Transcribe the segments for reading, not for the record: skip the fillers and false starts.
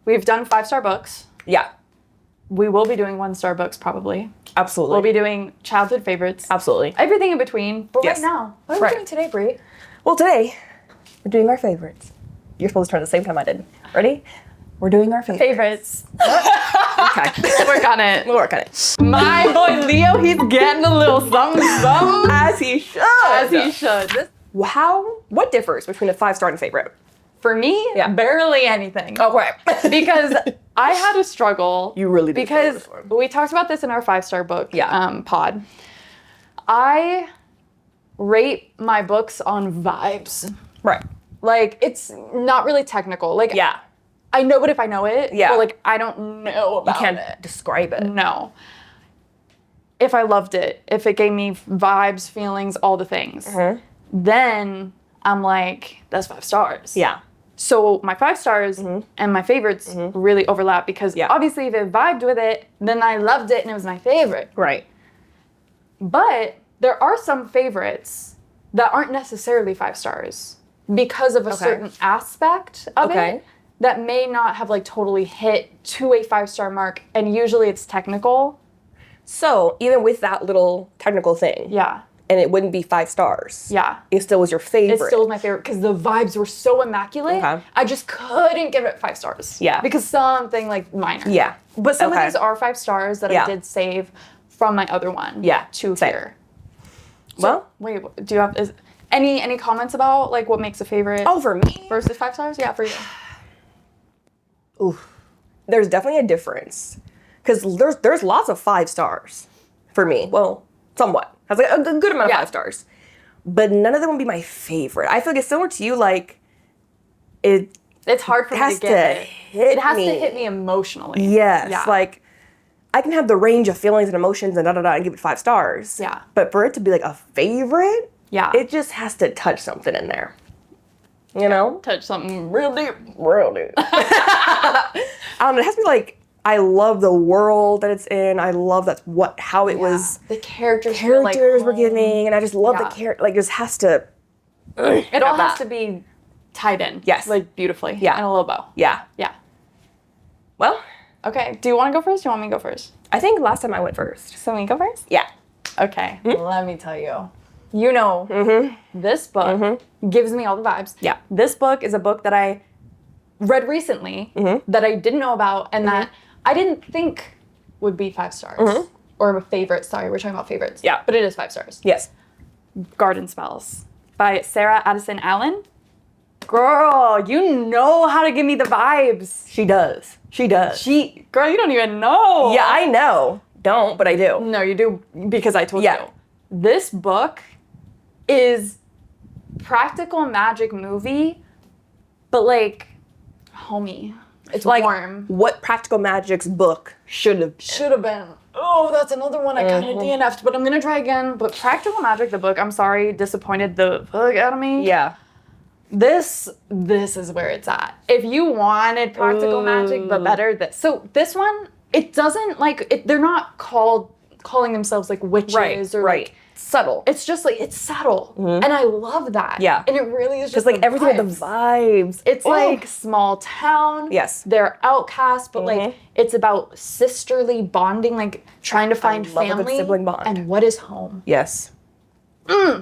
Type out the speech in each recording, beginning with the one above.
we've done 5-star books. Yeah. We will be doing 1-star books probably. Absolutely. We'll be doing childhood favorites. Absolutely. Everything in between. But Yes. right now, what are we doing today, Bree? Well, today, we're doing our favorites. You're supposed to turn at the same time I did. Ready? We're doing our favorites. Okay. We'll work on it. We'll work on it. My boy Leo, he's getting a little something. As he should. As he should. What differs between a 5-star and a favorite? For me, barely anything. Okay. Because I had a struggle. You really did. Because we talked about this in our 5-star book pod. I rate my books on vibes. Right. Like, it's not really technical. Like, I know it if I know it. Yeah. But, like, I don't know about it. You can't describe it. No. If I loved it, if it gave me vibes, feelings, all the things, then I'm like, that's 5 stars. Yeah. So my 5 stars and my favorites really overlap because obviously if I vibed with it, then I loved it and it was my favorite. Right. But there are some favorites that aren't necessarily 5 stars because of a certain aspect of it that may not have like totally hit to a 5-star mark, and usually it's technical. So even with that little technical thing. Yeah. And it wouldn't be 5 stars. Yeah. It still was your favorite. It still was my favorite because the vibes were so immaculate. Okay. I just couldn't give it 5 stars. Yeah. Because something like minor. Yeah. But some of these are 5 stars that I did save from my other one. Yeah. To Same. here. So, Well. wait, do you have any comments about like what makes a favorite? Oh, for me? Versus 5 stars? Yeah, for you. Ooh. There's definitely a difference. Because there's lots of 5 stars for me. Well, somewhat. Has like a good amount of 5 stars. But none of them would be my favorite. I feel like it's similar to you, like it's hard for me to get it. It has to hit me emotionally. Yes. Yeah. Like I can have the range of feelings and emotions and and give it 5 stars. Yeah. But for it to be like a favorite, it just has to touch something in there. You know? Touch something real deep. Real deep. It has to be like, I love the world that it's in. I love how it was. The characters were giving, and I just love the character. Like, it just has to. It all has to be tied in. Yes. Like, beautifully. Yeah. And a little bow. Yeah. Yeah. Well. Okay. Do you want to go first? Do you want me to go first? I think last time I went first. So me go first? Yeah. Okay. Let me tell you. You know, this book gives me all the vibes. Yeah. This book is a book that I read recently that I didn't know about and that I didn't think would be 5 stars. Or a favorite. Sorry, we're talking about favorites. Yeah. But it is 5 stars. Yes. Garden Spells by Sarah Addison Allen. Girl, you know how to give me the vibes. She does. Girl, you don't even know. Yeah, I know. Don't, but I do. No, you do because I told you. This book is practical magic movie, but like, homie, it's like warm. What Practical Magic's book should have been. Oh, that's another one I kind of DNF'd, but I'm gonna try again. But Practical Magic, the book, I'm sorry, disappointed the fuck out of me. Yeah. This is where it's at. If you wanted Practical Magic, but better, this one, it doesn't they're not calling themselves like witches or like subtle. It's just like, it's subtle. And I love that. Yeah. And it really is just like everything with the vibes. It's like small town. Yes. They're outcasts, but like it's about sisterly bonding, like trying to find family. Sibling bond. And what is home? Yes.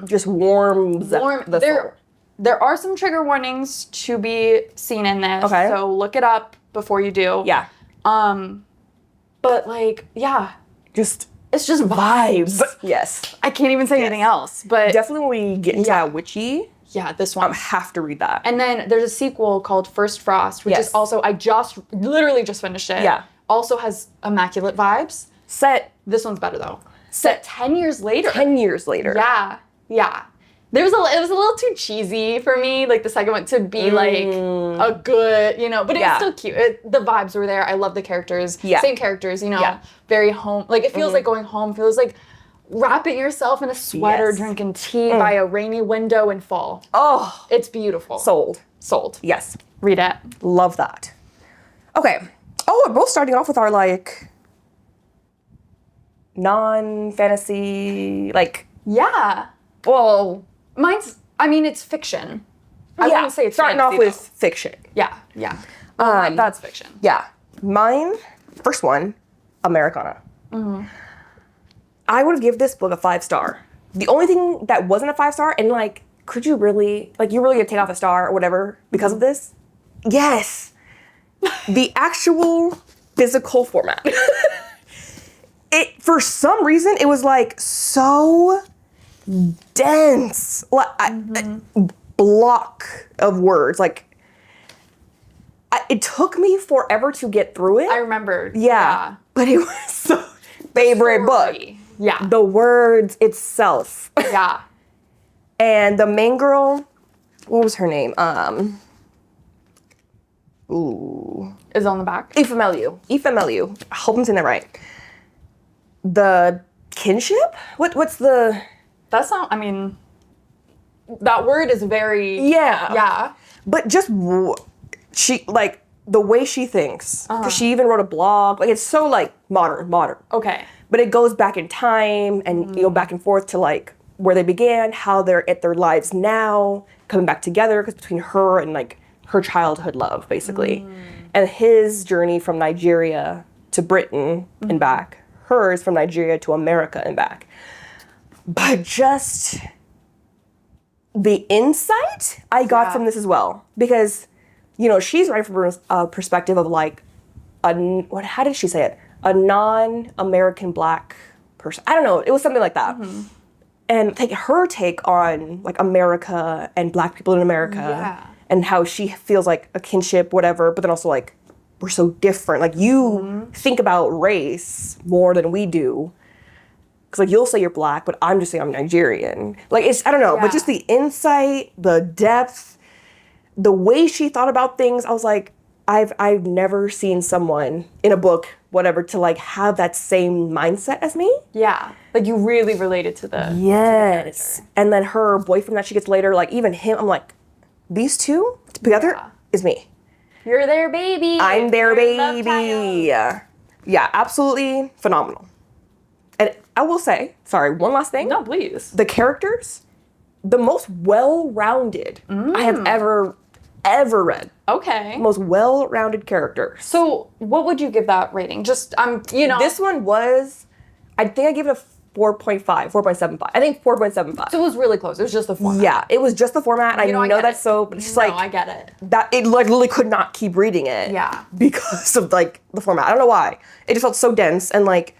Just warms the soul. There are some trigger warnings to be seen in this. Okay. So look it up before you do. Yeah. But like, yeah. It's just vibes. Yes. I can't even say anything else. But definitely when we get into that witchy, this one. I have to read that. And then there's a sequel called First Frost, which is also, I literally just finished it. Yeah. Also has immaculate vibes. This one's better though. Set 10 years later. 10 years later. Yeah. Yeah. It was a little too cheesy for me, like the second one, to be like a good, but it was still cute. The vibes were there. I love the characters. Yeah. Same characters, very home. Like it feels like going home. Feels like wrapping yourself in a sweater, drinking tea by a rainy window in fall. Oh. It's beautiful. Sold. Yes. Read it. Love that. Okay. Oh, we're both starting off with our non-fantasy, Yeah. Well, it's fiction. I wouldn't say it's starting fantasy, off with though. fiction. Yeah. That's fiction. Yeah. Mine, first one, Americana. Mm-hmm. I would give this book a 5-star. The only thing that wasn't a 5-star, and like, could you really, like, you really gonna take off a star or whatever because of this? Yes. The actual physical format. For some reason, it was like so dense. Like, block of words. Like, it took me forever to get through it. I remember. Yeah. But it was so favorite book. Yeah. The words itself. Yeah. And the main girl, what was her name? Is on the back. Ifemelu. I hope I'm saying that right. The kinship? What's the... That's not, I mean, that word is very... Yeah. Yeah. But just, she, like, the way she thinks. Because she even wrote a blog. Like, it's so, like, modern. Okay. But it goes back in time and, you know, back and forth to, like, where they began, how they're at their lives now, coming back together, because between her and, like, her childhood love, basically. And his journey from Nigeria to Britain and back. Hers from Nigeria to America and back. But just the insight I got from this as well. Because, you know, she's writing from a perspective of, like, how did she say it? A non-American Black person. I don't know. It was something like that. And her take on, like, America and Black people in America. Yeah. And how she feels like a kinship, whatever, but then also, like, we're so different. Like, you think about race more than we do. Because, like, you'll say you're Black, but I'm just saying I'm Nigerian. Like, I don't know, but just the insight, the depth, the way she thought about things, I was like, I've never seen someone in a book, whatever, to, like, have that same mindset as me. Yeah. Like, you really related to the... Yes. To the and then her boyfriend that she gets later, like, even him, I'm like, these two together is me. You're their baby. I'm their baby. Yeah, absolutely phenomenal. And I will say, sorry, one last thing. No, please. The characters, the most well-rounded I have ever read. Okay. Most well-rounded characters. So what would you give that rating? Just, you know. This one was, I think I gave it a 4.75. I think 4.75. So it was really close. It was just the format. Yeah, it was just the format. And I know that's so, but it's just like. No, I get it. That, it like literally could not keep reading it. Yeah. Because of like the format. I don't know why. It just felt so dense and like.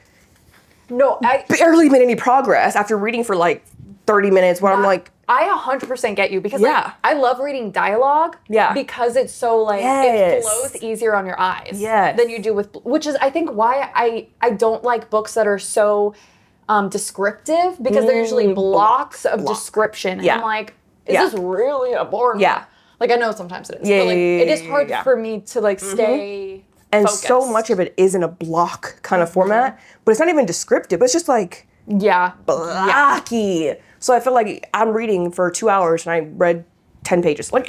No, I barely made any progress after reading for like 30 minutes where I'm like. I 100% get you because like, I love reading dialogue because it's so like it flows easier on your eyes than you do with, which is I think why I don't like books that are so descriptive because they're usually blocks of description. And I'm like, is this really a boring? Yeah. Like I know sometimes it is, but like it is hard for me to like stay and focused. So much of it is in a block kind of format, but it's not even descriptive. It's just like blocky. So I feel like I'm reading for 2 hours and I read 10 pages. Like,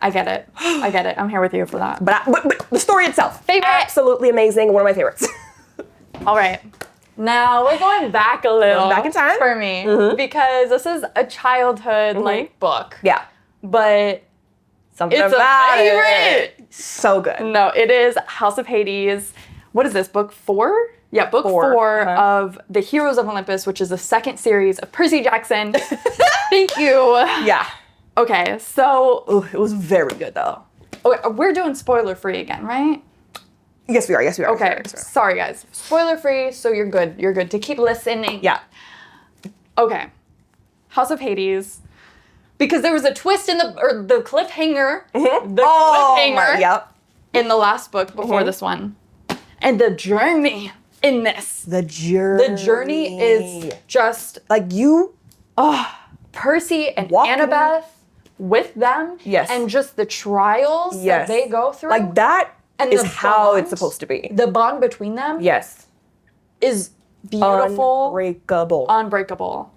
I get it. I'm here with you for that. But the story itself, absolutely amazing. One of my favorites. All right. Now we're going back a little. Back in time? For me. Because this is a childhood, like, book. Yeah. But something it's about a favorite. It. So good. No, it is House of Hades. What is this, book 4? Yeah, book 4 of The Heroes of Olympus, which is the second series of Percy Jackson. Thank you. Yeah. Okay, so... Ooh, it was very good, though. Okay, we're doing spoiler-free again, right? Yes, we are. Okay, sorry, guys. Spoiler-free, so you're good. You're good to keep listening. Yeah. Okay. House of Hades. Because there was a twist in the cliffhanger. The cliffhanger in the last book before this one. And the journey in this. The journey is just like you. Percy and Annabeth with them. Yes. And just the trials that they go through. Like that and is how it's supposed to be. The bond between them. Yes. Is beautiful. Unbreakable.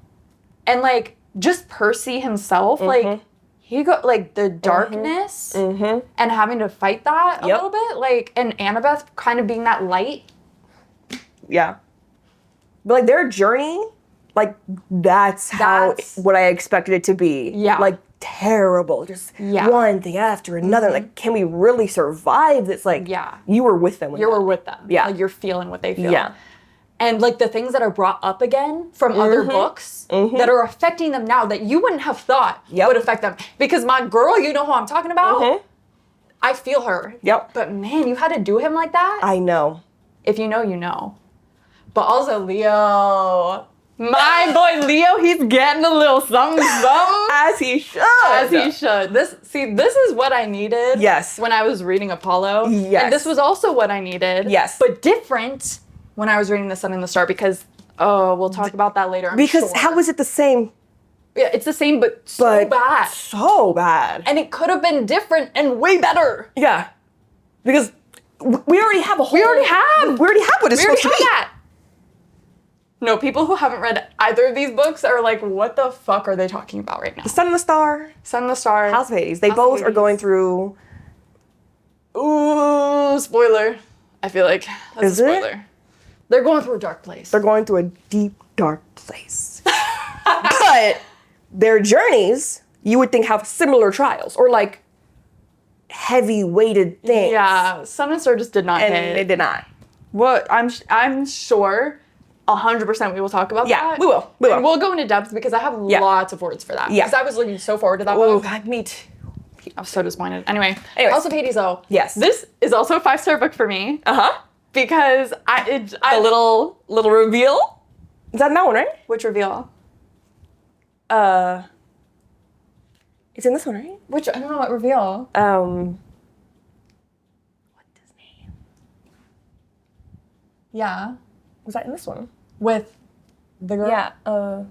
And like just Percy himself, like he got like the darkness and having to fight that a little bit, like, and Annabeth kind of being that light. Yeah. But like their journey, like that's what I expected it to be. Yeah. Like terrible. Just one thing after another. Like, can we really survive this? Like, you were with them. You were with them. Yeah. Like, you're feeling what they feel. Yeah. And, like, the things that are brought up again from other books that are affecting them now that you wouldn't have thought would affect them. Because my girl, you know who I'm talking about? I feel her. Yep. But, man, you had to do him like that? I know. If you know, you know. But also, Leo. My boy Leo, he's getting a little something. As he should. As he should. This is what I needed. Yes. When I was reading Apollo. Yes. And this was also what I needed. Yes. But different when I was reading The Sun and the Star because, we'll talk about that later. Because how is it the same? Yeah, it's the same, but so bad. So bad. And it could have been different and way better. Yeah. Because we already have a whole... We already have what it's supposed to be. That. No, people who haven't read either of these books are like, what the fuck are they talking about right now? The Sun and the Star. Sun and the Star. House of Hades. They both are going through... Ooh, spoiler. I feel like that's Is a spoiler. it? They're going through a dark place. They're going through a deep, dark place. But their journeys, you would think, have similar trials or like heavy-weighted things. Yeah, Sun and Star just did not hit. And they did not. What I'm sure 100% we will talk about that. Yeah, we will. We will. And we'll go into depth because I have lots of words for that. Yeah. Because I was looking so forward to that Oh, book. God, me too. I was so disappointed. Anyway, Anyways. House of Hades though. Yes. This is also a 5-star book for me. Uh-huh. Because The little reveal? Is that in that one, right? Which reveal? It's in this one, right? Which, I don't know what reveal. What his name? Yeah. Was that in this one? With the girl? Yeah. Oh.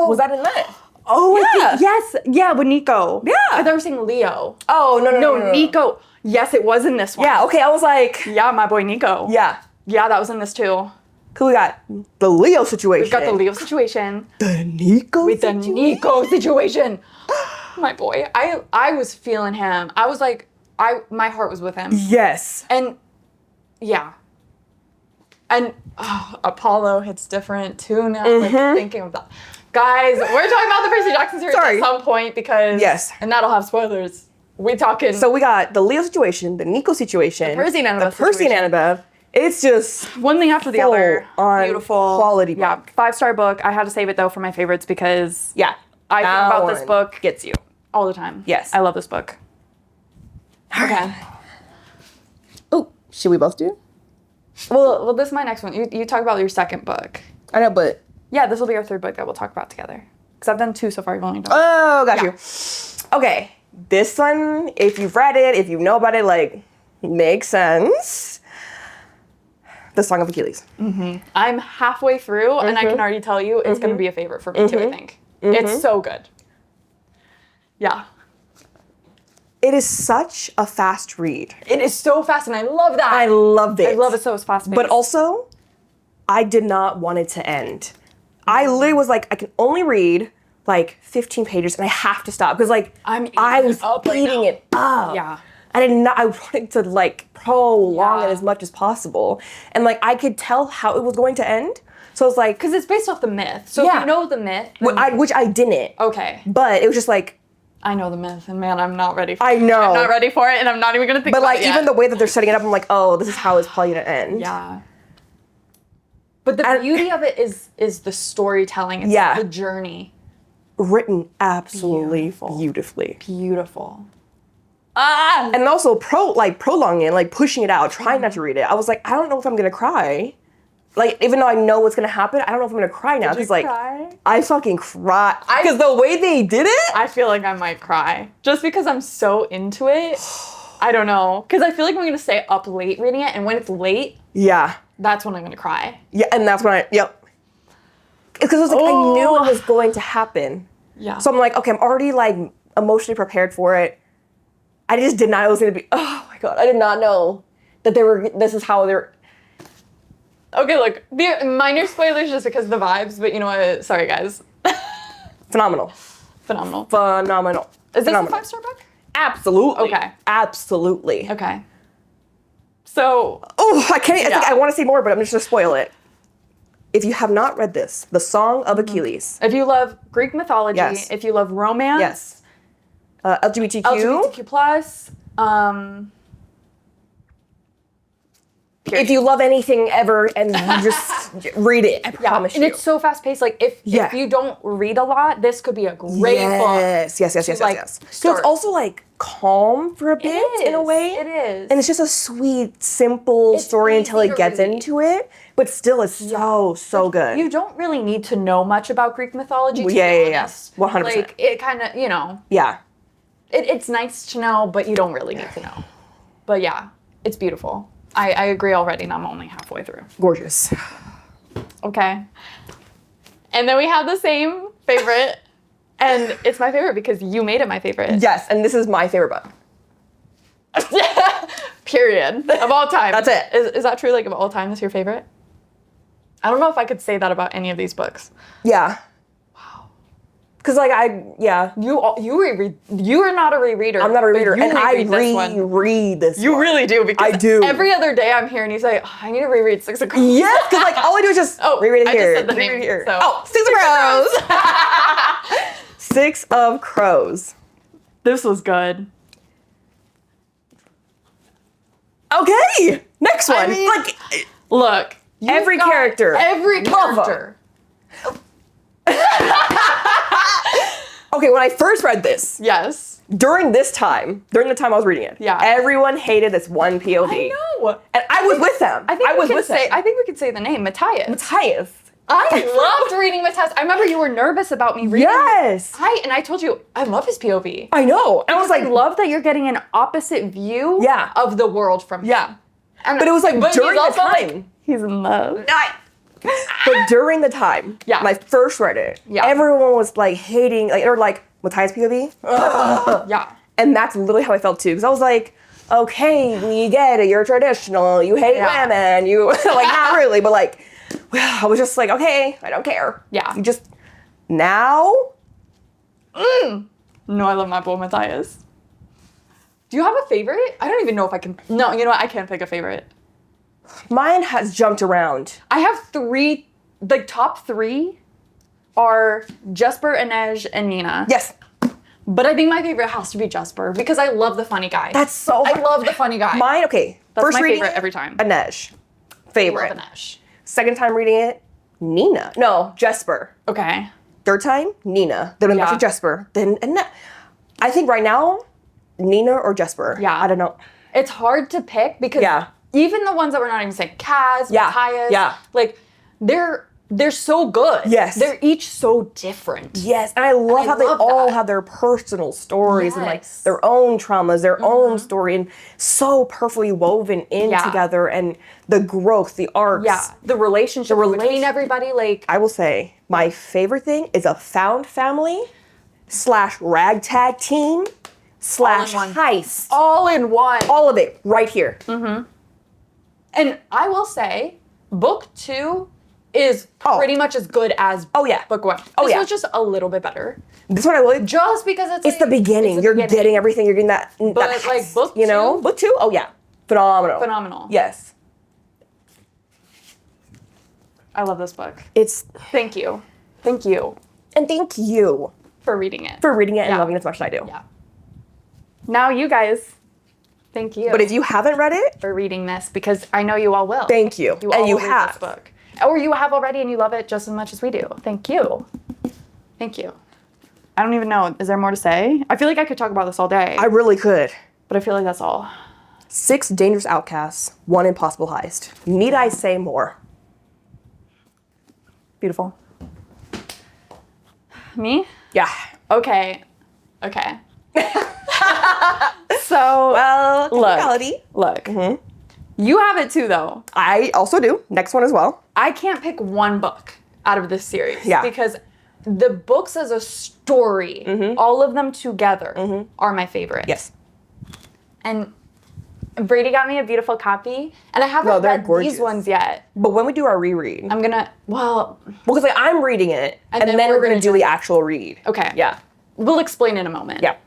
Was that in that? Oh, Yeah. yes. Yeah, with Nico. Yeah. I thought you were saying Leo. Oh, no. Nico. Yes, it was in this one. Yeah, okay, I was like... Yeah, my boy Nico. Yeah. Yeah, that was in this too. Cause we got the Leo situation. We've got the Leo situation. The Nico With the situation? Nico situation. My boy. I was feeling him. I was like, my heart was with him. Yes. And yeah. And Apollo hits different too now. Like thinking of that. Guys, we're talking about the Percy Jackson series at some point because and that'll have spoilers. We talking. So we got the Leo situation, the Nico situation, Percy and Annabeth the Percy and Annabeth. It's just one thing after the other. on Beautiful. quality book. Yeah, 5-star book. I had to save it though for my favorites because Yeah. I think That about this one book gets you. all the time. Yes. I love this book. Okay. Oh, should we both do? Well, this is my next one. You talk about your second book. I know, but... Yeah, this will be our third book that we'll talk about together. Because I've done 2 so far. You've only done Oh, got you. Okay. This one, if you've read it, if you know about it, like, makes sense. The Song of Achilles. I'm halfway through, and I can already tell you it's going to be a favorite for me too, I think. It's so good. Yeah. It is such a fast read. It is so fast, and I love that. I loved it. I love it so fast-paced. But also, I did not want it to end. I literally was like, I can only read like 15 pages and I have to stop because like I was eating it up. Yeah. I wanted to like prolong it as much as possible. And like I could tell how it was going to end. So I was like, because it's based off the myth. So if you know the myth, then which I didn't. Okay. But it was just like, I know the myth, and man, I'm not ready for it. I know. I'm not ready for it, and I'm not even gonna think but about like it yet. even the way that they're setting it up, I'm like, oh, this is how it's probably gonna end. Yeah. But the beauty of it is the storytelling. It's the journey. Written absolutely beautifully. Beautiful. And also prolonging it, like pushing it out, trying not to read it. I was like, I don't know if I'm gonna cry. Like, even though I know what's gonna happen, I don't know if I'm gonna cry now. Because like, I fucking cried. Because the way they did it, I feel like I might cry. Just because I'm so into it. I don't know. Because I feel like I'm gonna stay up late reading it, and when it's late, that's when I'm gonna cry. Yeah, and that's when because it was like, I knew it was going to happen. Yeah. So I'm like, okay, I'm already like emotionally prepared for it. I just did not know it was gonna be, oh my God, I did not know that this is how they're. Okay, look, minor spoilers just because of the vibes, but you know what? Sorry, guys. Phenomenal. Is this a 5-star book? Absolutely. Okay. Absolutely. Okay. So. Oh, I can't. I think I want to say more, but I'm just going to spoil it. If you have not read this, The Song of Achilles. If you love Greek mythology, if you love romance. LGBTQ. LGBTQ+. If you love anything ever and you just read it, I promise you. And it's so fast paced. Like if you don't read a lot, this could be a great book. Yes. So it's also like calm for a bit in a way. It is. And it's just a sweet, simple story until it gets into it. But still it's so good. You don't really need to know much about Greek mythology to be honest. 100%. Like it kind of, Yeah. It's nice to know, but you don't really need to know. But yeah, it's beautiful. I agree already, and I'm only halfway through. Gorgeous. Okay. And then we have the same favorite, and it's my favorite because you made it my favorite. Yes, and this is my favorite book. Period. Of all time. That's it. Is that true? Like, of all time, that's your favorite? I don't know if I could say that about any of these books. Yeah. Because, like, You reread. You are not a rereader. I'm not a rereader, and I reread this You one. really do, because I do. every other day I'm here and you say, I need to reread Six of Crows. Yes, because, like, all I do is just reread it here. I just said the name. Here. So. Oh, Six of Crows. 6 of Crows. This was good. Okay, next one. I mean, look. Every character. Okay, when I first read this. Yes. During the time I was reading it. Yeah. Everyone hated this one POV. I know. And I was with them. I think we could say the name, Matthias. Matthias. I loved reading Matthias. I remember you were nervous about me reading. Yes. I told you, I love his POV. I know. And I was like, I love that you're getting an opposite view of the world from him. Yeah. And but it was like during the time. He's in love. But during the time when I first read it, everyone was like hating, or like, Matthias POV? Yeah. And that's literally how I felt too. Because I was like, okay, we get it. You're traditional. You hate women. You, like, not really, but like, I was just like, okay, I don't care. Yeah. You just, now? No, I love my boy Matthias. Do you have a favorite? I don't even know if I can. No, you know what? I can't pick a favorite. Mine has jumped around. I have 3, the top 3 are Jesper, Inej, and Nina. Yes. But I think my favorite has to be Jesper because I love the funny guy. That's so hard. I love the funny guy. Mine, okay. That's First my reading favorite every time. Inej. Favorite. I love Inej. Second time reading it, Nina. No, Jesper. Okay. Third time, Nina. Then went back to Jesper. Then, I think right now, Nina or Jesper. Yeah. I don't know. It's hard to pick because even the ones that we're not even saying, Kaz, Matthias, like, they're so good. Yes. They're each so different. Yes, and I love how they all have their personal stories and like their own traumas, their own story, and so perfectly woven in together, and the growth, the arcs. Yeah, the relationship between everybody. Like, I will say, my favorite thing is a found family / ragtag team / heist. All in one. All of it right here. Mm-hmm. And I will say, book 2 is pretty much as good as book 1. This was just a little bit better. This one I will. Just because it's like, the beginning. You're getting everything. You're getting that. But that like book 2. You know? Book 2? Oh yeah. Phenomenal. Yes. I love this book. Thank you. And thank you. For reading it. And loving it as much as I do. Yeah. Now you guys, thank you. But if you haven't read it. For reading this, because I know you all will. Thank you. And you have. This book. Or you have already and you love it just as much as we do. Thank you. I don't even know. Is there more to say? I feel like I could talk about this all day. I really could. But I feel like that's all. 6 dangerous outcasts, 1 impossible heist. Need I say more? Beautiful. Me? Yeah. Okay. So, well, look. Mm-hmm. You have it too, though. I also do. Next one as well. I can't pick one book out of this series. Yeah. Because the books as a story, all of them together, are my favorite. Yes. And Brady got me a beautiful copy, and I haven't read these ones yet. But when we do our reread, I'm gonna, because like I'm reading it, and then we're gonna do the actual read. Okay. Yeah. We'll explain in a moment. Yeah.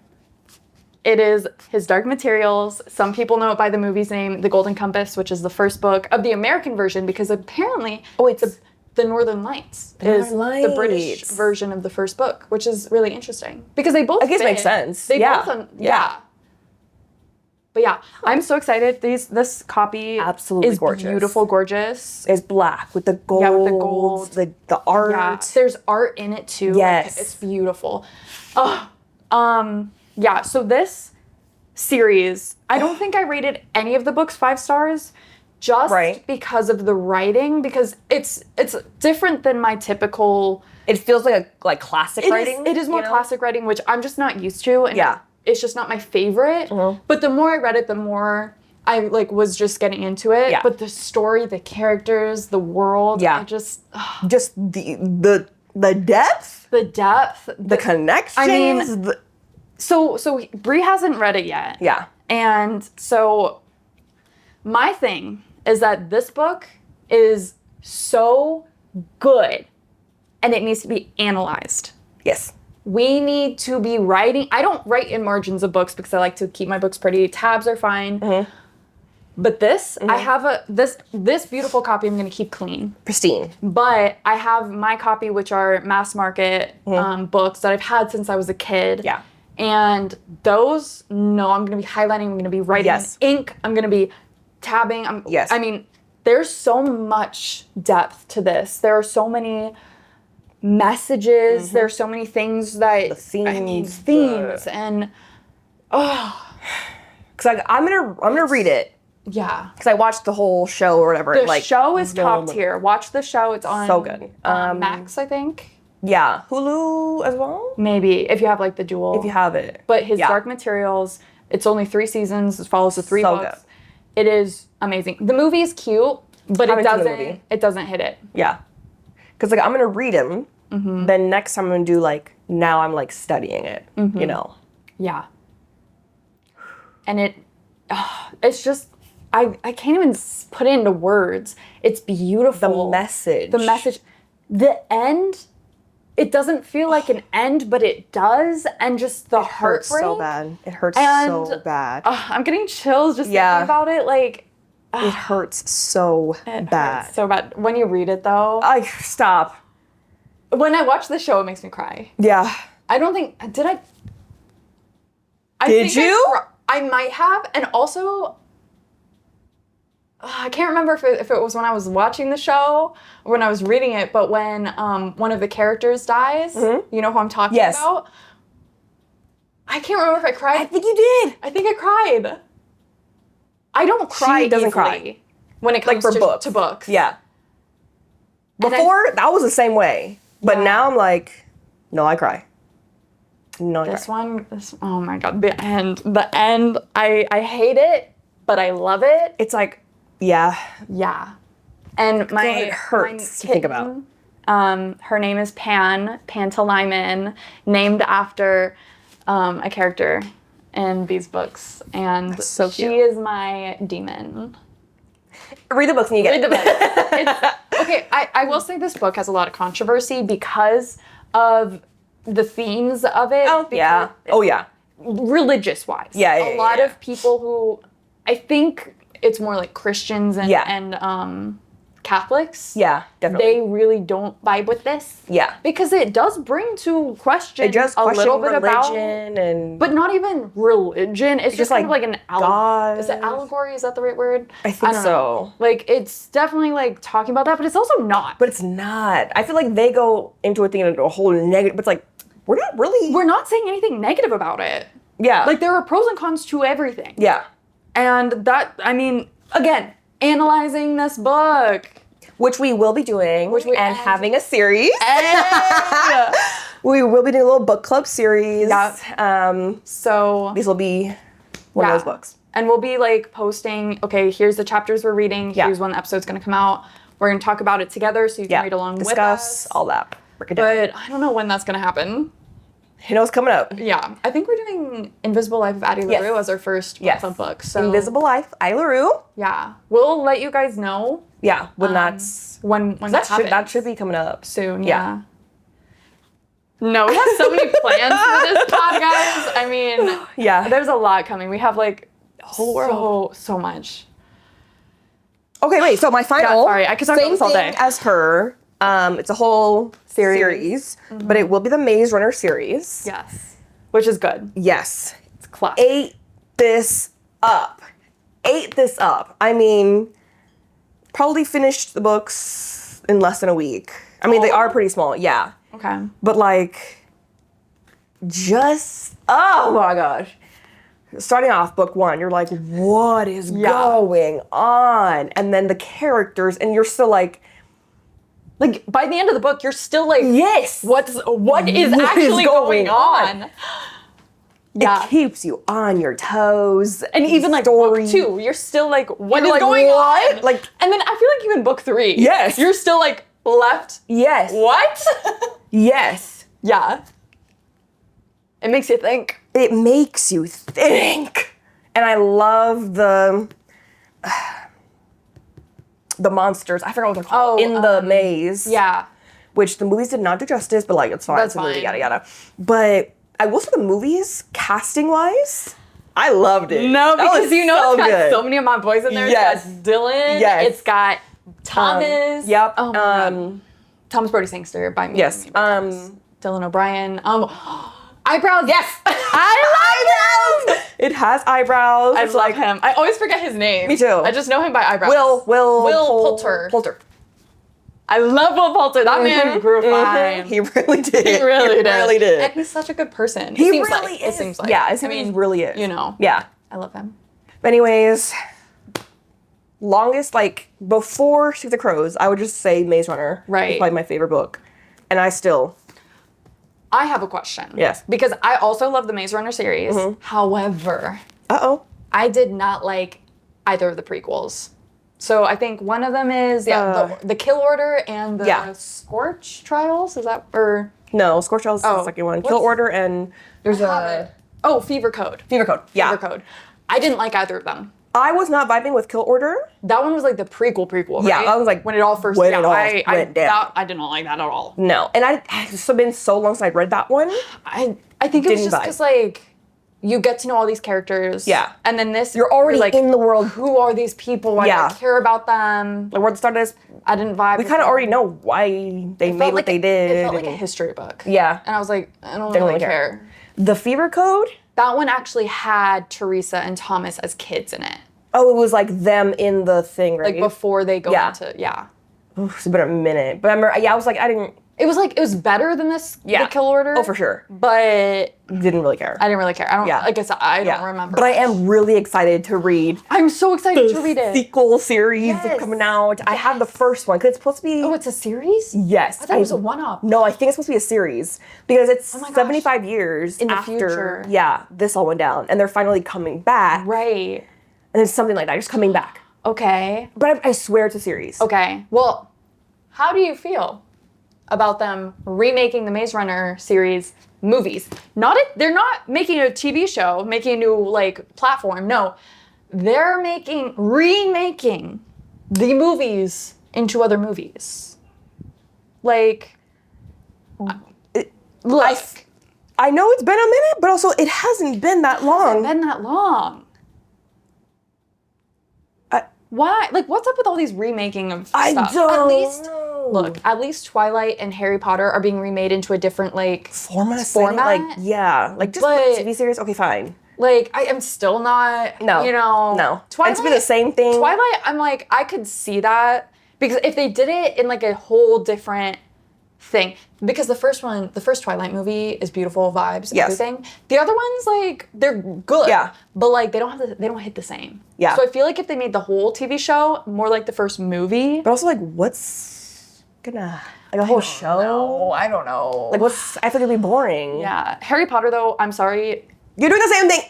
It is His Dark Materials. Some people know it by the movie's name, The Golden Compass, which is the first book of the American version, because apparently the Northern Lights is the British version of the first book, which is really interesting. Because they both I guess makes sense. They both, But yeah, I'm so excited. This copy absolutely is gorgeous. Beautiful, gorgeous. It's black with the gold. Yeah, with the gold. The art. Yeah, there's art in it too. Yes. Like, it's beautiful. Yeah, so this series, I don't think I rated any of the books 5 stars just because of the writing, because it's different than my typical... It feels like classic writing. It is more classic writing, which I'm just not used to. And it's just not my favorite. Mm-hmm. But the more I read it, the more I was just getting into it. Yeah. But the story, the characters, the world, I just... just the depth? The depth. The connections. I mean... So Bree hasn't read it yet. Yeah. And so my thing is that this book is so good and it needs to be analyzed. Yes. We need to be writing. I don't write in margins of books because I like to keep my books pretty. Tabs are fine. Mm-hmm. But this, I have this beautiful copy I'm going to keep clean. Pristine. But I have my copy, which are mass market books that I've had since I was a kid. Yeah. And those, I'm going to be highlighting, I'm going to be writing in ink, I'm going to be tabbing. I mean, there's so much depth to this. There are so many messages. Mm-hmm. There are so many things that... The themes. And, Because I'm gonna read it. Yeah. Because I watched the whole show or whatever. The show is top tier. Watch the show. It's on... So good. Max, I think. Yeah. Hulu as well? Maybe, if you have the dual. If you have it. But His Dark Materials, it's only 3 seasons. It follows the 3 books. Good. It is amazing. The movie is cute, but it doesn't hit it. Yeah. Because I'm going to read them. Mm-hmm. Then next time I'm going to do now I'm studying it, you know? Yeah. And it's just, I can't even put it into words. It's beautiful. The message. The end... It doesn't feel like an end, but it does, and just the heartbreak. Hurts so bad. It hurts so bad. I'm getting chills just thinking about it. It hurts so bad. Hurts so bad. When you read it, though, stop. When I watch the show, it makes me cry. Yeah. I don't think did I. Did you? I might have, and also. I can't remember if it was when I was watching the show or when I was reading it, but when one of the characters dies, you know who I'm talking about? I can't remember if I cried. I think you did. I think I cried. I don't cry She doesn't easily cry. when it comes to books. Yeah. Before, that was the same way. But now I'm no, I cry. No, I cry. Oh my God, the end, I hate it, but I love it. It's yeah. Yeah. And it hurts to think about. Her name is Pantalaimon, named after a character in these books. And so she is my demon. Read the books and you get it. Read the book. Okay, I will say this book has a lot of controversy because of the themes of it. Oh, yeah. Religious-wise. Yeah, a lot of people who, I think... It's more Christians and Catholics. Yeah, definitely. They really don't vibe with this. Yeah. Because it does bring to question a little bit about religion but not even religion. It's just kind of an God. Is it allegory? Is that the right word? I think so. It's definitely talking about that, but it's also not. But it's not. I feel they go into a thing and a whole negative, but it's we're not really. We're not saying anything negative about it. Yeah. There are pros and cons to everything. Yeah. And that, again, analyzing this book. Which we will be doing. Having a series. And we will be doing a little book club series. Yeah. So these will be one of those books. And we'll be posting, okay, here's the chapters we're reading. Here's when the episode's going to come out. We're going to talk about it together so you can read along with us. Discuss all that. But I don't know when that's going to happen. You know what's coming up. Yeah. I think we're doing Invisible Life of Addie LaRue as our first book. So Invisible Life, Addie LaRue. Yeah. We'll let you guys know. Yeah. When that's... When that should be coming up. Soon, yeah. No, we have so many plans for this pod, guys. I mean, yeah, there's a lot coming. We have like whole world. So much. Okay, wait. So my final. Sorry, I could talk about same this all thing day. as her. It's a whole series, but it will be the Maze Runner series. Yes, which is good. Yes, It's classic. Ate this up. I mean, probably finished the books in less than a week. I mean, they are pretty small. Yeah. Okay. But like, oh my gosh. Starting off book 1, you're like, what is going on? And then the characters, and you're still like by the end of the book, you're still like, yes, what is actually going on? It keeps you on your toes. And even like story. book 2, you're still like, what is like, going what? on? Like, and then I feel like even book 3, yes, you're still like left. Yes. What? Yes. Yeah. It makes you think. It makes you think. And I love the monsters. I forgot what they're called. In the maze. Yeah. Which the movies did not do justice, but like, it's fine. That's it's a movie, fine. yada, yada. But I will say the movies, casting-wise, I loved it. No, because it's it's got good. so many of my boys in there. Yes. It's got Dylan. Yes. It's got Thomas. Yep. Oh my God. Thomas Brody Sangster by me. Yes. Dylan O'Brien. Eyebrows. Yes. I love him. It has eyebrows. I love him. I always forget his name. Me too. I just know him by eyebrows. Will Poulter. I love Will Poulter. That man grew fine. He really did. He really did. And And he's such a good person. he seems really like. is. It seems like. Yeah, he really is. You know. Yeah. I love him. Anyways, longest, like, before Shoot the Crows, I would just say Maze Runner. Right. It's probably my favorite book. And I have a question. Yes. Because I also love the Maze Runner series. However, I did not like either of the prequels. So I think one of them is the Kill Order and the Scorch Trials. Is that or no? Scorch Trials is the second one. Kill Order and there's Fever Code. Fever Code. Yeah. Fever Code. I didn't like either of them. I was not vibing with Kill Order. That one was like the prequel, right? Yeah, I was like when it all first went down. I did not like that at all. No, and it's been so long since I read that one. I think it was just because like you get to know all these characters. Yeah. And then this you're already like in the world. Who are these people? Why do I care about them? Like where the start is, I didn't vibe. We kind of already know why they made what they did. It felt like a history book. Yeah. And I was like, I don't really care. The Fever Code? That one actually had Teresa and Thomas as kids in it. Oh, it was like them in the thing, right? Like before they go into, Ooh, it's been a minute. But I remember, I was like, it was better than this, the Kill Order. Oh, for sure. But didn't really care. I didn't really care. I don't, like I said, I don't remember. But I am really excited to read. I'm so excited to read it. Sequel series that's coming out. I have the first one, because it's supposed to be... Oh, it's a series? Yes. I thought it was a one-off. No, I think it's supposed to be a series. Because it's 75 years in the after, future. Yeah, this all went down. And they're finally coming back. Right. And it's something like that, just coming back. Okay. But I swear it's a series. Okay. Well, how do you feel about them remaking the Maze Runner series movies? They're not making a TV show, making a new like platform. No, they're remaking the movies into other movies. Like, I know it's been a minute, but also it hasn't been that long. Why? Like, what's up with all these remaking of stuff? I don't know. Look, at least Twilight and Harry Potter are being remade into a different, like... Format? Like, yeah. Like, just a TV series? Okay, fine. Like, I am still not, No. Twilight, and to be the same thing. Twilight, I'm like, I could see that. Because if they did it in, like, a whole different thing. Because the first Twilight movie is beautiful vibes and everything. The other ones, like, they're good. Yeah. But, like, they don't hit the same. Yeah. So I feel like if they made the whole TV show more like the first movie. But also, like, what's gonna... Like, a whole show? I don't know. Like, I feel like it'd be boring. Yeah. Harry Potter, though, I'm sorry. You're doing the same thing.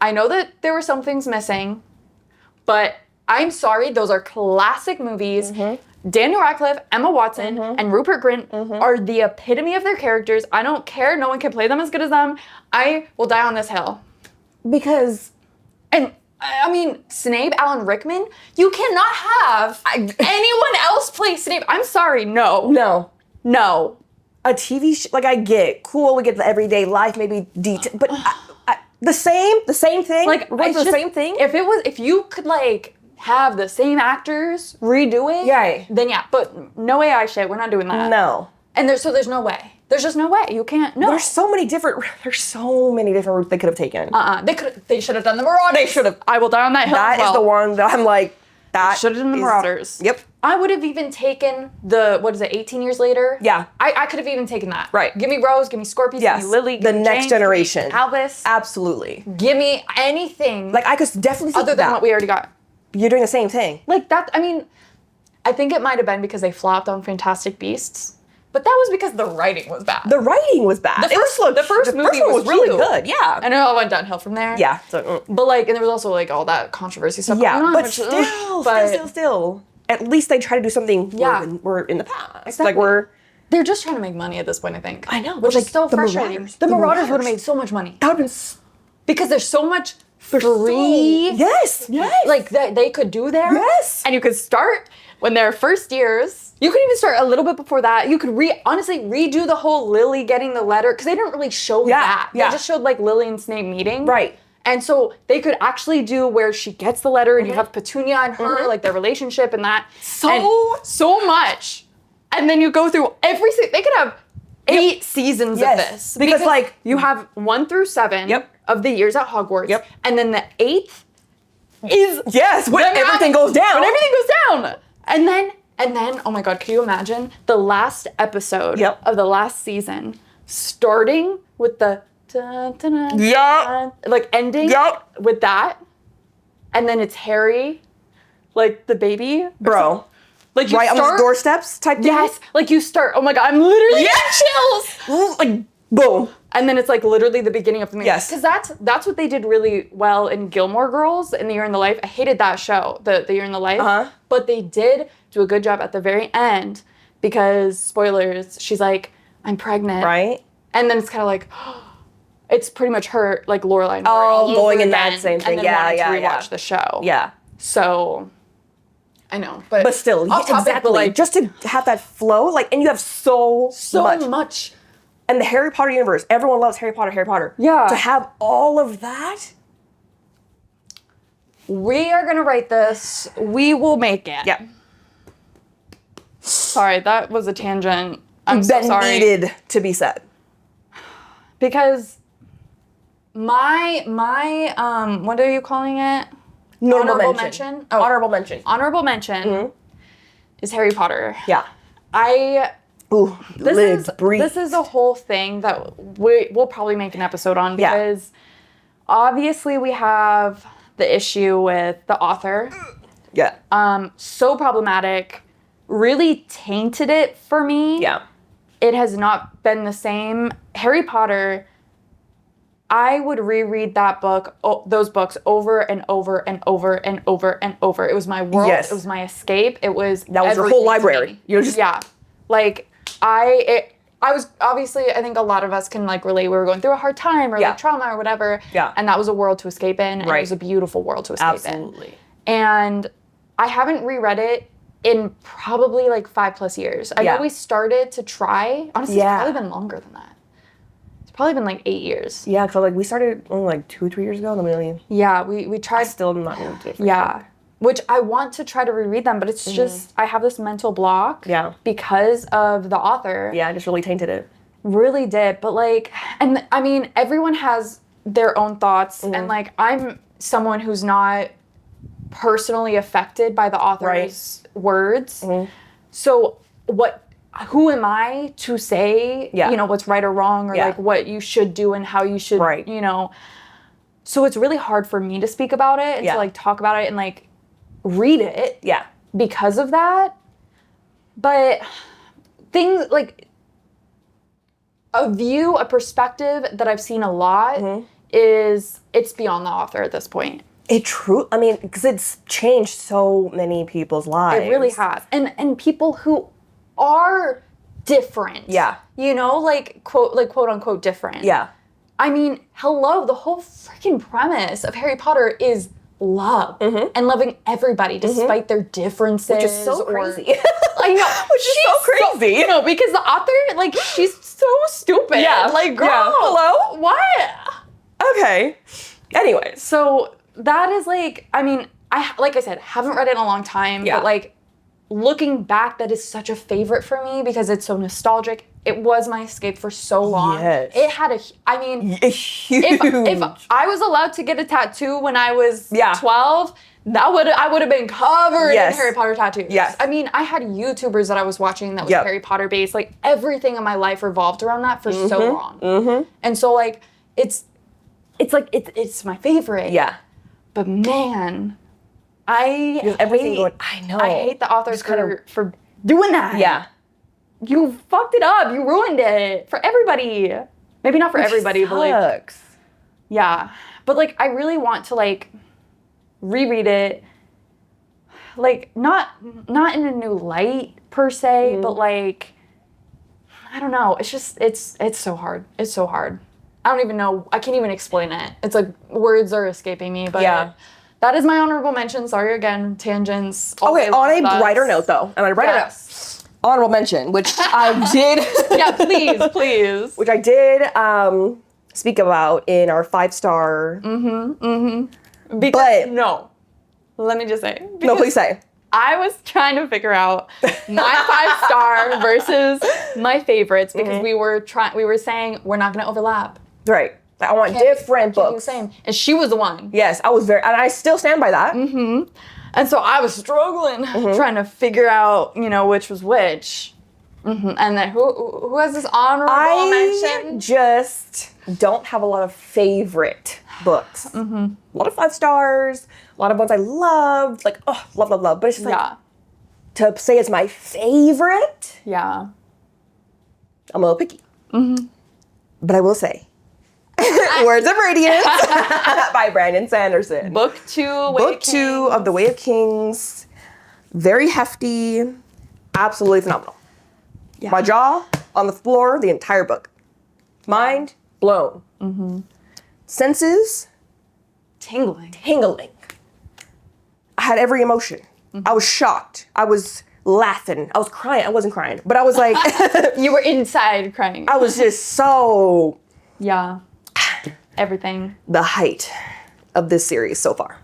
I know that there were some things missing, but I'm sorry. Those are classic movies. Daniel Radcliffe, Emma Watson, and Rupert Grint are the epitome of their characters. I don't care. No one can play them as good as them. I will die on this hill. Because... And, I mean, Snape, Alan Rickman, you cannot have anyone else play Snape. I'm sorry. No. a TV like I get cool, we get the everyday life, maybe detail, but the same thing, Like the same thing. If you could like have the same actors redo it, then yeah. But no AI shit. We're not doing that. No. And there's no way. There's just no way. You can't. No. There's so many different routes they could have taken. They should have done the Marauders. They should have. I will die on that hill. That is the one that I'm like. That should have done the Marauders. Yep. I would have even taken 18 years later? Yeah. I could have even taken that. Right. Give me Rose, give me Scorpius, give me Lily, the next generation. Albus. Absolutely. Give me anything. Like I could definitely see other than what we already got. You're doing the same thing. Like that, I mean, I think it might have been because they flopped on Fantastic Beasts. But that was because the writing was bad. The writing was bad. The first movie one was really cute. good. Yeah. And it all went downhill from there. Yeah. So, But like, and there was also like all that controversy stuff yeah, going on. but still. At least they try to do something we're in the past. Exactly. Like they're just trying to make money at this point, I think. I know. Which is so frustrating. Marauders. The Marauders would have made so much money. That would have been... Because there's so much free... Yes. Like that they could do there. Yes. And you could start when they're first years. You could even start a little bit before that. You could honestly redo the whole Lily getting the letter. Because they didn't really show that. They just showed like Lily and Snape meeting. Right. And so they could actually do where she gets the letter and you have Petunia and her, like their relationship and that. So much. And then you go through they could have 8 seasons of this. Because like you have 1 through 7 of the years at Hogwarts. Yep. And then the 8th is when everything goes down. When everything goes down. And then, oh my God, can you imagine the last episode of the last season starting with the like ending with that, and then it's Harry, like the baby, bro, like you right start, on the doorsteps type thing. Yes, like you start. Oh my God, I'm literally getting chills. Like boom, and then it's like literally the beginning of the movie. Yes, because that's what they did really well in Gilmore Girls in The Year in the Life. I hated that show, the Year in the Life, but they did do a good job at the very end because spoilers. She's like, I'm pregnant, right, and then it's kind of like. It's pretty much her, like Lorelai. Going in that same thing. And then wanting to rewatch the show. Yeah. So, I know, but still, exactly. Like, just to have that flow, like, and you have so much. And the Harry Potter universe, everyone loves Harry Potter. Yeah. To have all of that. We are gonna write this. We will make it. Yeah. Sorry, that was a tangent. I'm so sorry. That needed to be said. Because my what are you calling it? Honorable mention. Oh, honorable mention. Honorable mention is Harry Potter. Yeah. This is a whole thing that we'll probably make an episode on because obviously we have the issue with the author. Yeah. So problematic. Really tainted it for me. Yeah. It has not been the same. Harry Potter, I would reread those books over and over and over and over and over. It was my world. Yes. It was my escape. That was your whole library. You're just like I was obviously, I think a lot of us can like relate. We were going through a hard time or like trauma or whatever. Yeah. And that was a world to escape in. And it was a beautiful world to escape in. Absolutely. And I haven't reread it in probably like 5+ years. I know we started to try. Honestly, it's probably been longer than that. It's probably been like 8 years. Yeah, because like we started only like 2-3 years ago. Yeah, we tried. I still not moved to. Yeah. Which I want to try to reread them, but it's just, I have this mental block. Yeah. Because of the author. Yeah, it just really tainted it. Really did. But like, and I mean, everyone has their own thoughts. And like, I'm someone who's not personally affected by the author's words. So who am I to say, you know, what's right or wrong or like what you should do and how you should, you know. So it's really hard for me to speak about it and to like talk about it and like read it. Yeah. Because of that. But things like a perspective that I've seen a lot is it's beyond the author at this point. I mean, because it's changed so many people's lives. It really has. And people who are different. Yeah. You know, like quote unquote different. Yeah. I mean, hello, the whole freaking premise of Harry Potter is love and loving everybody despite their differences. Which is so crazy. I know. Which is so crazy. You know, because the author, like, she's so stupid. Yeah. Like, girl. Yeah. Hello? What? Okay. Anyways. So that is like, I mean, like I said, haven't read it in a long time. Yeah. But like, looking back, that is such a favorite for me because it's so nostalgic. It was my escape for so long. Yes. It had I mean, Huge. if I was allowed to get a tattoo when I was 12, I would have been covered in Harry Potter tattoos. Yes. I mean, I had YouTubers that I was watching that was Harry Potter based. Like, everything in my life revolved around that for so long. And so, like, it's my favorite. Yeah. But man, I hate the authors for doing that. Yeah. You fucked it up. You ruined it for everybody. Maybe not for everybody, but like, yeah. But like, I really want to like reread it, like not in a new light per se, but like, I don't know. It's just it's so hard. It's so hard. I don't even know. I can't even explain it. It's like words are escaping me. But that is my honorable mention. Sorry again, tangents. Okay, on a brighter note though, honorable mention, which I did. Yeah, please. Which I did speak about in our 5-star. No, let me just say. No, please say. I was trying to figure out my 5-star versus my favorites because we were saying we're not going to overlap. Right. I want different books. Same. And she was the one. Yes, I was and I still stand by that. And so I was struggling, trying to figure out, which was which. And then who has this honorable mention? I just don't have a lot of favorite books. A lot of 5 stars, a lot of ones I loved, like, oh, love. But it's just like, to say it's my favorite, I'm a little picky. But I will say, Words of Radiance by Brandon Sanderson. Book 2 of The Way of Kings. Very hefty. Absolutely phenomenal. Yeah. My jaw on the floor the entire book. Mind blown. Senses tingling. I had every emotion. I was shocked. I was laughing. I was crying. I wasn't crying, but I was like... You were inside crying. I was just so... Yeah. Everything. The height of this series so far.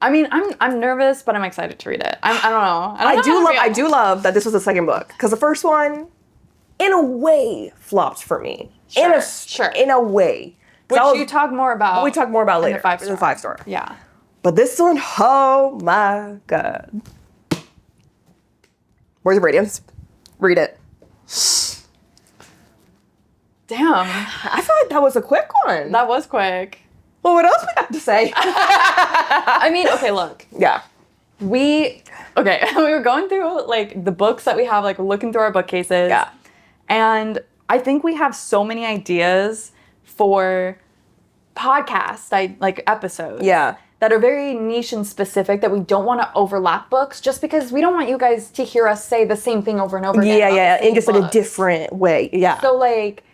I mean, I'm nervous, but I'm excited to read it. I don't know. I do love that this was the second book because the first one, in a way, flopped for me. Sure. In a way. Which you talk more about. We talk more about later. In the 5-star. Yeah. But this one, oh my God. Words of Radiance. Read it. Damn. I feel like that was a quick one. That was quick. Well, what else we have to say? I mean, okay, look. Yeah. We were going through, like, the books that we have, like, looking through our bookcases. Yeah. And I think we have so many ideas for podcast, episodes. Yeah. That are very niche and specific that we don't want to overlap books just because we don't want you guys to hear us say the same thing over and over again. Yeah, in just like a different way. Yeah. So, like,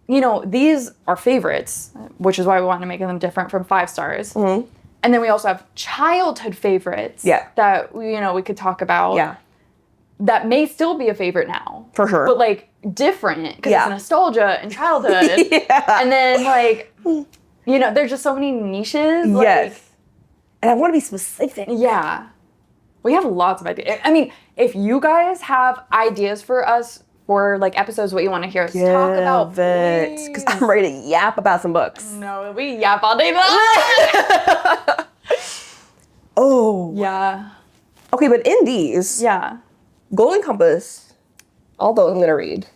these are favorites, which is why we want to make them different from 5 stars. And then we also have childhood favorites that, we could talk about. Yeah. That may still be a favorite now. For sure. But, like, different because it's nostalgia and childhood. And then, like, there's just so many niches. Yes. And I want to be specific. Yeah. We have lots of ideas. I mean, if you guys have ideas for us for, like, episodes, what you want to hear us talk about, please. Because I'm ready to yap about some books. No, we yap all day long. Oh. Yeah. Okay, but in these. Yeah. Golden Compass. All those I'm going to read.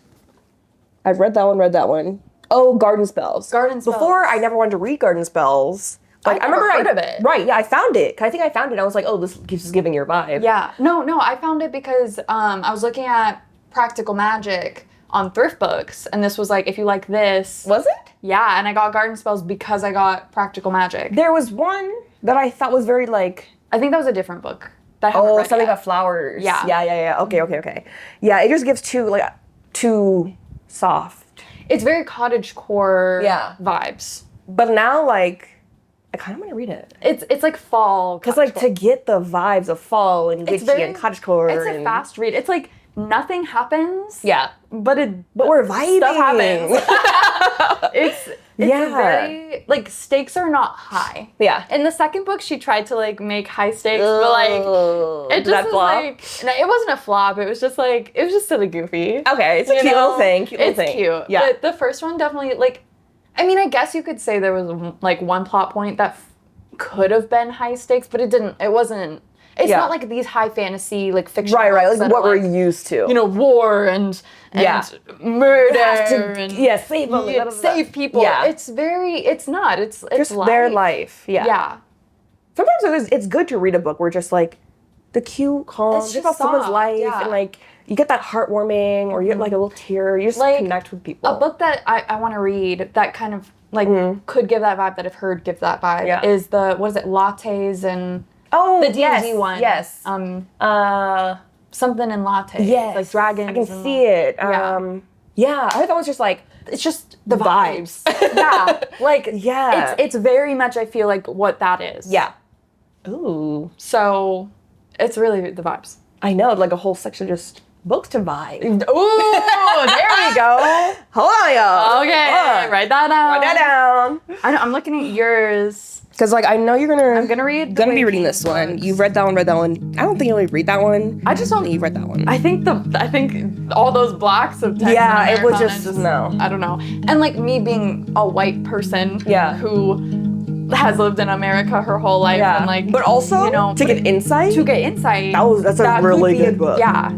I've read that one. Oh, Garden Spells. Before, I never wanted to read Garden Spells. Like, I remember heard of it. Right, yeah, I found it. I think I found it. I was like, oh, this keeps giving your vibe. Yeah. No, I found it because I was looking at Practical Magic on Thrift Books, and this was like, if you like this. Was it? Yeah, and I got Garden Spells because I got Practical Magic. There was one that I thought was very, like... I think that was a different book. That I haven't read something yet. about flowers. Yeah. Yeah. Okay. Yeah, it just gives too soft. It's very cottagecore vibes. But now, like... I kind of want to read it. It's like fall. Because like to get the vibes of fall and witchy and cottagecore. It's a fast read. It's like nothing happens. Yeah. But we're vibing. Stuff happens. It's very, like, stakes are not high. Yeah. In the second book, she tried to, like, make high stakes, but, like, it just was, like, no, it wasn't a flop. It was just, like, it was just silly goofy. Okay, it's a cute little thing. It's cute. Yeah. But the first one definitely, like, I mean, I guess you could say there was, like, one plot point that could have been high stakes, but it wasn't. It's not like these high fantasy, like, fiction. Right, like what we're used to. You know, war and murder and save people. Yeah. It's not. It's just life. Their life. Yeah. Yeah. Sometimes it's good to read a book where just like the cute, calm, just about someone's life and like you get that heartwarming or you get like a little tear. You just like, connect with people. A book that I want to read that kind of like could give that vibe that I've heard gives that vibe is lattes and the D&D one. Yes. Something in latte. Yes. Like dragons. I can see it. I thought that was just like, it's just the vibes. Like, it's very much, I feel like, what that is. Yeah. Ooh. So, it's really the vibes. I know, like a whole section just books to vibe. Ooh, there we go. Hold on, y'all. Okay, write that down. Write that down. I know, I'm looking at yours. Because, like, I know I'm gonna be reading this one. You've read that one. I don't think you'll read that one. I just don't think you've read that one. I think all those blocks of text. Yeah, it was just no. I don't know. And like me being a white person. Who has lived in America her whole life and like. But also to get insight. That's a really good book. Yeah.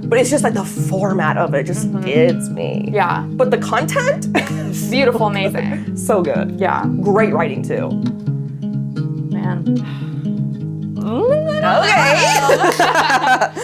But it's just like the format of it just gets me. Yeah. But the content. Beautiful, amazing. So good. Yeah. Great writing too. Man. Okay.